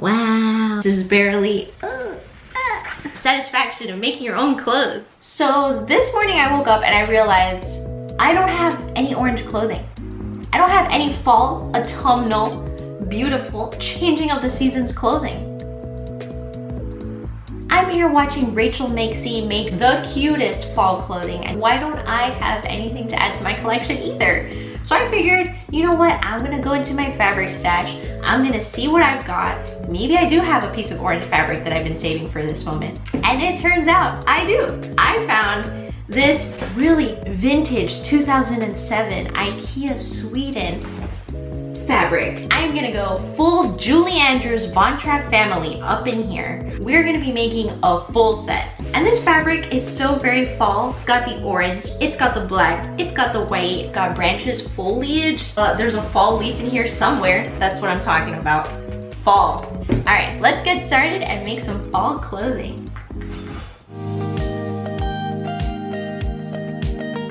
Wow, this is barely satisfaction of making your own clothes. So this morning I woke up and I realized I don't have any orange clothing. I don't have any fall, autumnal, beautiful, changing of the seasons clothing. I'm here watching Rachel Makesy make the cutest fall clothing, and why don't I have anything to add to my collection either? So I figured, you know what, I'm gonna go into my fabric stash, I'm gonna see what I've got. Maybe I do have a piece of orange fabric that I've been saving for this moment. And it turns out I do. I found this really vintage 2007 Ikea Sweden fabric. I'm gonna go full Julie Andrews Von Trapp family up in here. We're gonna be making a full set. And this fabric is so very fall. It's got the orange, it's got the black, it's got the white, it's got branches, foliage. There's a fall leaf in here somewhere. That's what I'm talking about. Fall. All right, let's get started and make some fall clothing.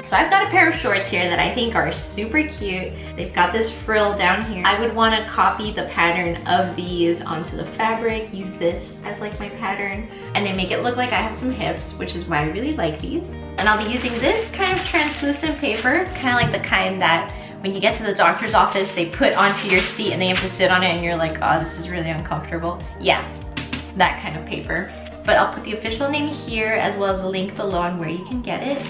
So I've got a pair of shorts here that I think are super cute. They've got this frill down here. I would want to copy the pattern of these onto the fabric, use this as like my pattern, and then make it look like I have some hips, which is why I really like these. And I'll be using this kind of translucent paper, kind of like the kind that when you get to the doctor's office, they put onto your seat and they have to sit on it and you're like, oh, this is really uncomfortable. Yeah, that kind of paper. But I'll put the official name here as well as a link below on where you can get it.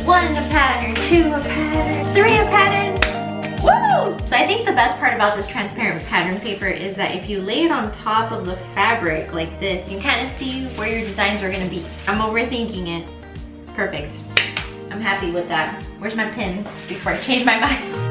One a pattern, two a pattern, three a pattern. Woo! So I think the best part about this transparent pattern paper is that if you lay it on top of the fabric like this, you can kind of see where your designs are gonna be. I'm overthinking it. Perfect. I'm happy with that. Where's my pins before I change my mind?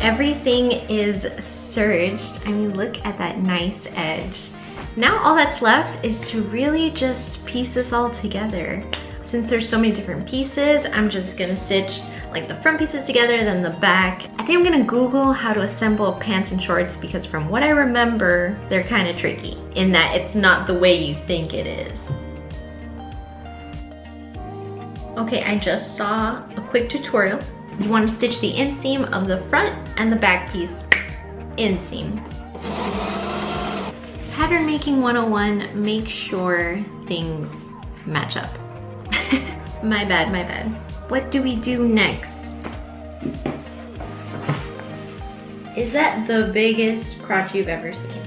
Everything is serged. I mean, look at that nice edge. Now all that's left is to really just piece this all together. Since there's so many different pieces, I'm just gonna stitch like the front pieces together, then the back. I think I'm gonna Google how to assemble pants and shorts because from what I remember, they're kind of tricky in that it's not the way you think it is. Okay, I just saw a quick tutorial. You want to stitch the inseam of the front and the back piece inseam. Pattern making 101, make sure things match up. My bad, my bad. What do we do next? Is that the biggest crotch you've ever seen?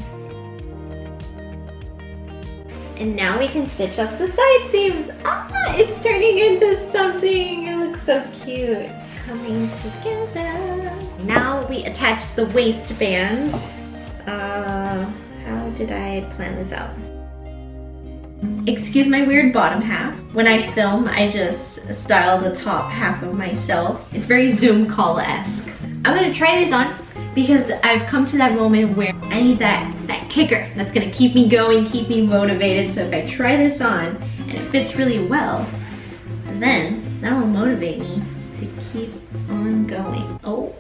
And now we can stitch up the side seams. Ah, it's turning into something. It looks so cute. Coming together. Now we attach the waistband. How did I plan this out? Excuse my weird bottom half. When I film, I just style the top half of myself. It's very Zoom call-esque. I'm gonna try these on because I've come to that moment where I need that kicker that's gonna keep me going, keep me motivated. So if I try this on and it fits really well, then that'll motivate me to keep on going. Oh,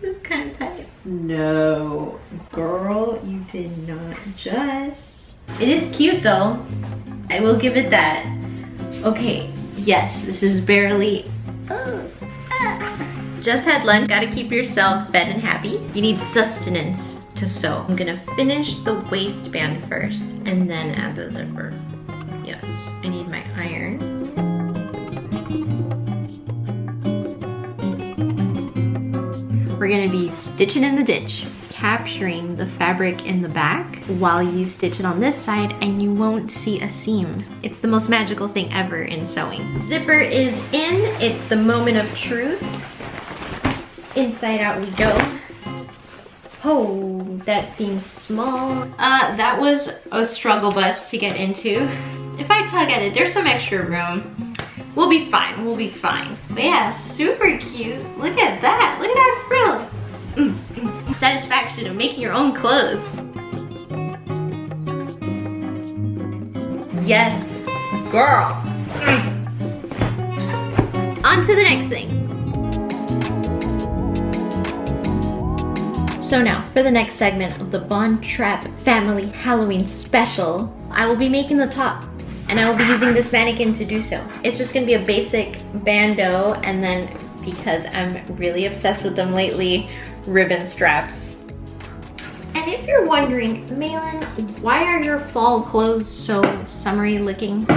this is kind of tight. No, girl, you did not just. It is cute though. I will give it that. Okay, yes, this is barely. Just had lunch. Gotta keep yourself fed and happy. You need sustenance to sew. I'm gonna finish the waistband first and then add the zipper. Yes, I need my iron. We're gonna be stitching in the ditch, capturing the fabric in the back while you stitch it on this side and you won't see a seam. It's the most magical thing ever in sewing. Zipper is in, it's the moment of truth. Inside out we go. Oh, that seems small. That was a struggle bus to get into. If I tug at it, there's some extra room. We'll be fine, we'll be fine. But yeah, super cute. Look at that, look at that frill. Satisfaction of making your own clothes. Yes, girl. On to the next thing. So now, for the next segment of the Von Trapp Family Halloween Special, I will be making the top, and I will be using this mannequin to do so. It's just gonna be a basic bandeau, and then, because I'm really obsessed with them lately, ribbon straps. And if you're wondering, Malin, why are your fall clothes so summery looking?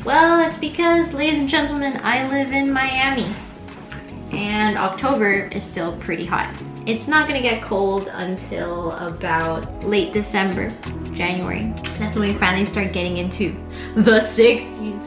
Well, it's because, ladies and gentlemen, I live in Miami, and October is still pretty hot. It's not gonna get cold until about late December, January. That's when we finally start getting into the 60s.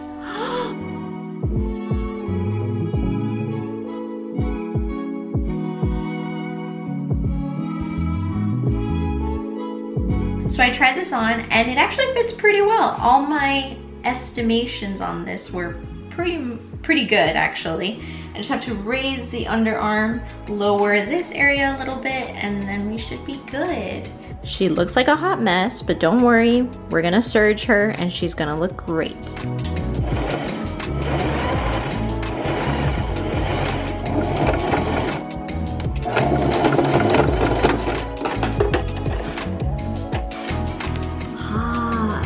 So I tried this on and it actually fits pretty well. All my estimations on this were pretty good actually. I just have to raise the underarm, lower this area a little bit, and then we should be good. She looks like a hot mess, but don't worry, we're gonna serge her and she's gonna look great.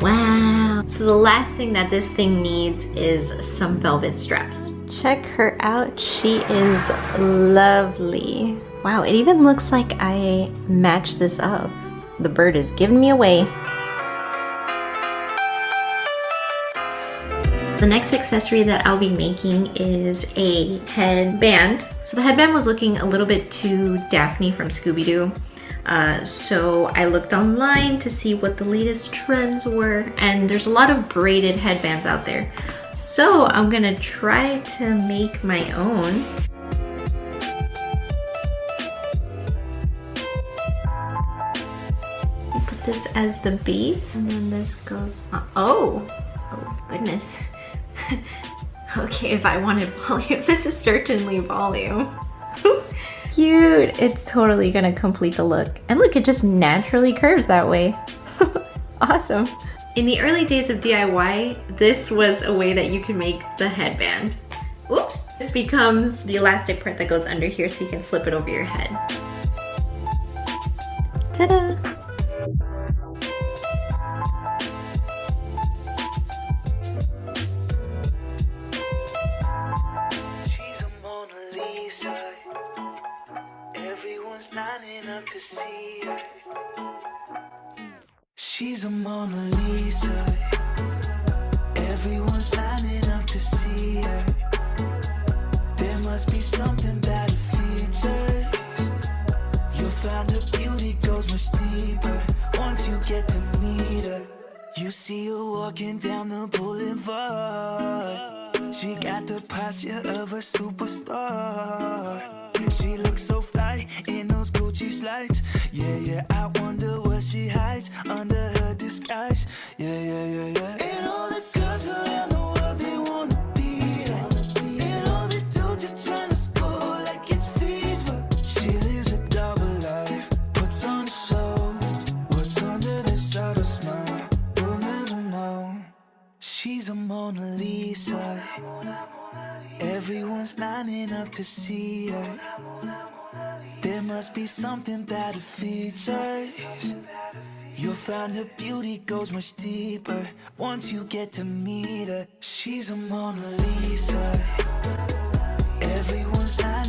Wow. So the last thing that this thing needs is some velvet straps. Check her out, she is lovely. Wow, it even looks like I matched this up. The bird is giving me away. The next accessory that I'll be making is a headband. So the headband was looking a little bit too Daphne from Scooby-Doo. So I looked online to see what the latest trends were, and there's a lot of braided headbands out there. So I'm gonna try to make my own. Put this as the base, and then this goes on. Oh goodness. Okay, if I wanted volume, this is certainly volume. Cute, it's totally gonna complete the look. And look, it just naturally curves that way. Awesome. In the early days of DIY, this was a way that you can make the headband. Oops! This becomes the elastic part that goes under here so you can slip it over your head. Ta-da! She's a Mona Lisa. Everyone's lining up to see her. She's a Mona Lisa. Everyone's lining up to see her. There must be something about her features. You'll find her beauty goes much deeper once you get to meet her. You see her walking down the boulevard. She got the posture of a superstar. She looks so fly in those Gucci slides. Yeah, yeah, I wonder what she hides under her disguise. Yeah, yeah, yeah, yeah. And all the girls around the world, they wanna be her. And all the dudes are trying to score like it's fever. She lives a double life, puts on a show. What's under the subtle smile, we'll never know. She's a Mona Lisa. Everyone's lining up to see her. There must be something about her features. You'll find her beauty goes much deeper once you get to meet her. She's a Mona Lisa. Everyone's lining